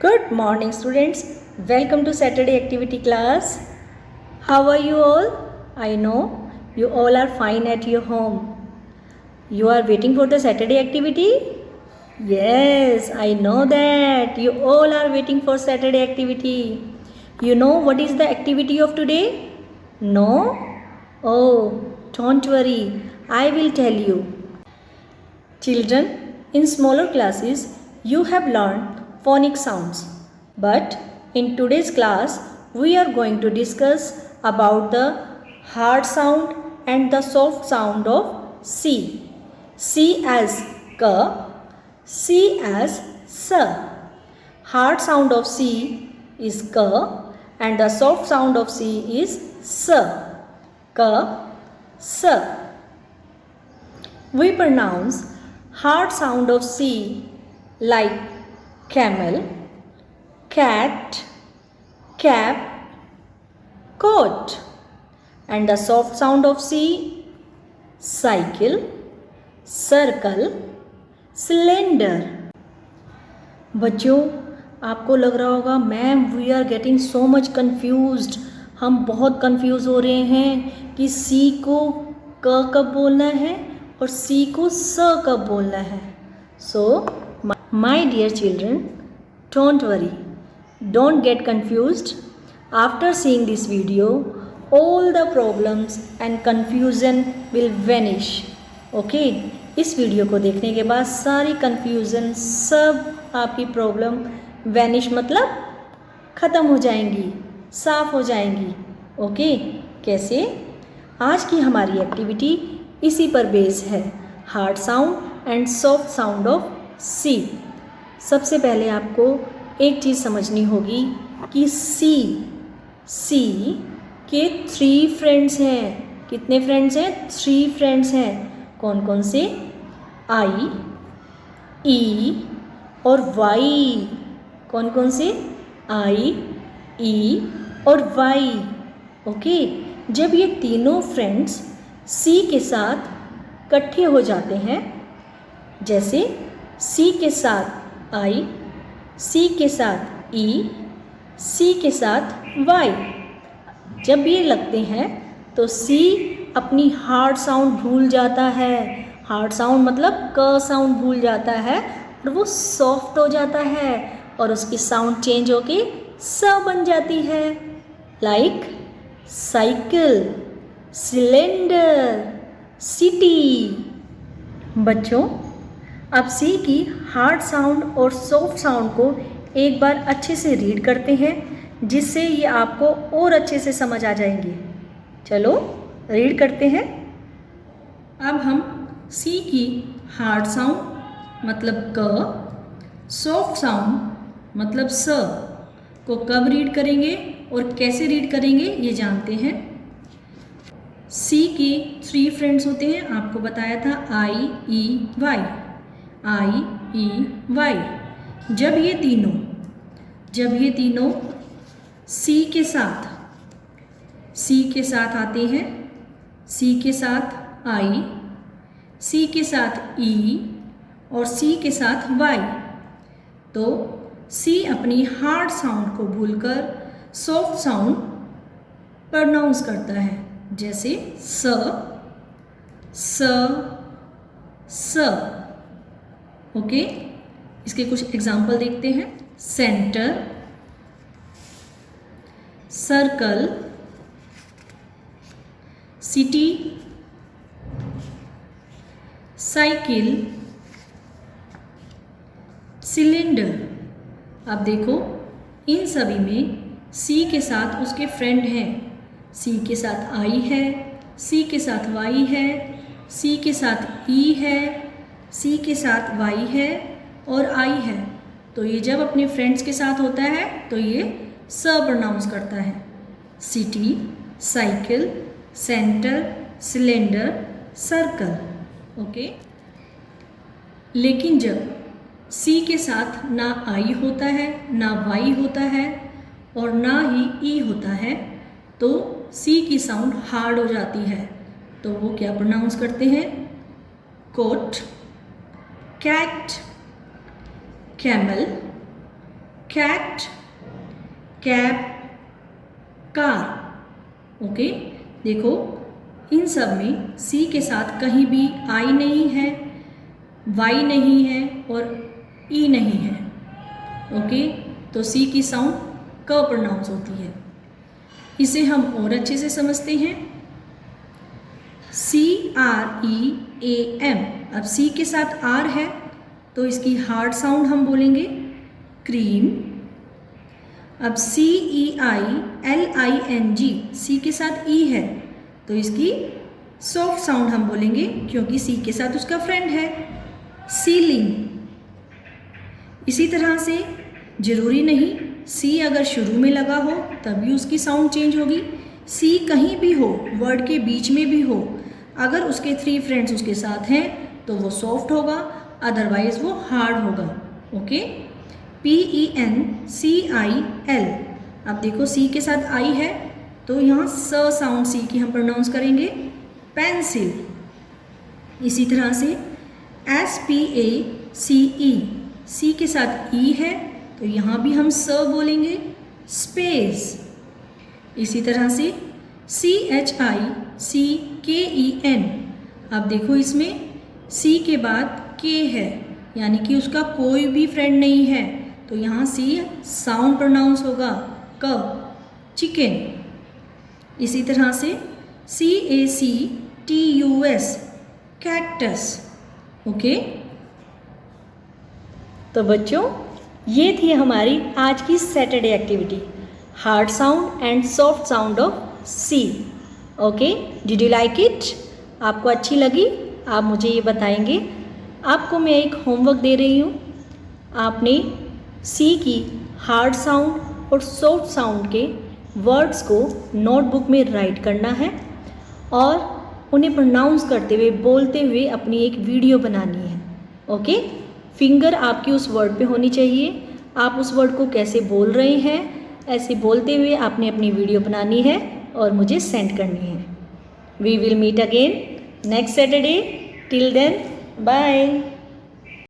Good morning, students. Welcome to Saturday activity class. How are you all? I know you all are fine at your home. You are waiting for the Saturday activity? Yes, I know that. You all are waiting for Saturday activity. You know what is the activity of today? No? Oh, don't worry. I will tell you. Children, in smaller classes, you have learned phonic sounds. But in today's class, we are going to discuss about the hard sound and the soft sound of C. C as K, C as S. Hard sound of C is K and the soft sound of C is S. K, S. We pronounce hard sound of C like camel, cat, cap, coat, and the soft sound of C cycle, circle, cylinder. बच्चों, आपको लग रहा होगा ma'am we are getting so much confused, हम बहुत confuse हो रहे हैं कि सी को क कब बोलना है और सी को स कब बोलना है. So my dear children, don't worry, don't get confused. After seeing this video all the problems and confusion will vanish. Okay, इस वीडियो को देखने के बाद सारी कन्फ्यूज़न, सब आपकी प्रॉब्लम वैनिश मतलब ख़त्म हो जाएंगी, साफ हो जाएंगी. ओके, कैसे? आज की हमारी एक्टिविटी इसी पर बेस है, hard sound and soft sound of C. सबसे पहले आपको एक चीज़ समझनी होगी कि सी के 3 फ्रेंड्स हैं. कितने फ्रेंड्स हैं? 3 फ्रेंड्स हैं. कौन कौन से? आई, ई और वाई. कौन कौन से? आई, ई और वाई. ओके, जब ये तीनों फ्रेंड्स सी के साथ इकट्ठे हो जाते हैं, जैसे सी के साथ आई, सी के साथ ई, सी के साथ वाई, जब ये लगते हैं तो सी अपनी हार्ड साउंड भूल जाता है. हार्ड साउंड मतलब क साउंड भूल जाता है और वो सॉफ्ट हो जाता है और उसकी साउंड चेंज होके स बन जाती है. Like cycle, cylinder, city. बच्चों, अब सी की हार्ड साउंड और सॉफ्ट साउंड को एक बार अच्छे से रीड करते हैं, जिससे ये आपको और अच्छे से समझ आ जाएंगे. चलो रीड करते हैं. अब हम सी की हार्ड साउंड मतलब क, सॉफ्ट साउंड मतलब स को कब रीड करेंगे और कैसे रीड करेंगे ये जानते हैं. सी के 3 फ्रेंड्स होते हैं, आपको बताया था, आई, ई, वाई. आई, ई, वाई. जब ये तीनों सी के साथ आते हैं, सी के साथ आई, सी के साथ ई और सी के साथ वाई, तो सी अपनी हार्ड साउंड को भूलकर सॉफ्ट साउंड प्रोनाउंस करता है, जैसे स, स. ओके, इसके कुछ एग्जाम्पल देखते हैं. Centre, circle, city, cycle, cylinder. अब देखो, इन सभी में सी के साथ उसके फ्रेंड हैं. सी के साथ आई है, सी के साथ वाई है, सी के साथ ई है, सी के साथ वाई है और आई है. तो ये जब अपने फ्रेंड्स के साथ होता है तो ये स प्रोनाउंस करता है. City, cycle, centre, cylinder, circle. Okay, लेकिन जब सी के साथ ना आई होता है, ना वाई होता है और ना ही ई होता है, तो सी की साउंड हार्ड हो जाती है. तो वो क्या प्रोनाउंस करते हैं? Coat, cat, camel, cat, cap, car. Okay, देखो इन सब में सी के साथ कहीं भी आई नहीं है, वाई नहीं है और ई नहीं है। ओके, तो सी की साउंड क प्रोनाउंस होती है। इसे हम और अच्छे से समझते हैं। CREAM, अब सी के साथ आर है तो इसकी हार्ड साउंड हम बोलेंगे क्रीम। अब CEILING, सी के साथ ई है तो इसकी सॉफ्ट साउंड हम बोलेंगे क्योंकि सी के साथ उसका फ्रेंड है, सीलिंग। इसी तरह से जरूरी नहीं सी अगर शुरू में लगा हो तभी उसकी साउंड चेंज होगी, सी कहीं भी हो, वर्ड के बीच में भी हो, अगर उसके 3 फ्रेंड्स उसके साथ हैं तो वो सॉफ्ट होगा, अदरवाइज वो हार्ड होगा। ओके, PENCIL, अब देखो सी के साथ आई है तो यहाँ स साउंड सी की हम प्रोनाउंस करेंगे पेंसिल। इसी तरह से SPACE, सी के साथ ई है तो यहाँ भी हम स बोलेंगे स्पेस। इसी तरह से CHICKEN, अब देखो इसमें सी के बाद के है यानी कि उसका कोई भी फ्रेंड नहीं है तो यहाँ सी साउंड प्रोनाउंस होगा क, चिकन। इसी तरह से CACTUS, कैक्टस। ओके, तो बच्चों ये थी हमारी आज की Saturday activity, hard sound and soft sound of C. Okay, did you like it? आपको अच्छी लगी? आप मुझे ये बताएंगे। आपको मैं एक होमवर्क दे रही हूँ, आपने सी की हार्ड साउंड और सॉफ्ट साउंड के वर्ड्स को नोटबुक में राइट करना है और उन्हें प्रोनाउंस करते हुए, बोलते हुए अपनी एक वीडियो बनानी है। ओके, फिंगर आपकी उस वर्ड पे होनी चाहिए, आप उस वर्ड को कैसे बोल रहे हैं ऐसे बोलते हुए आपने अपनी वीडियो बनानी है और मुझे सेंड करनी है। We will meet again next Saturday. Till then, bye.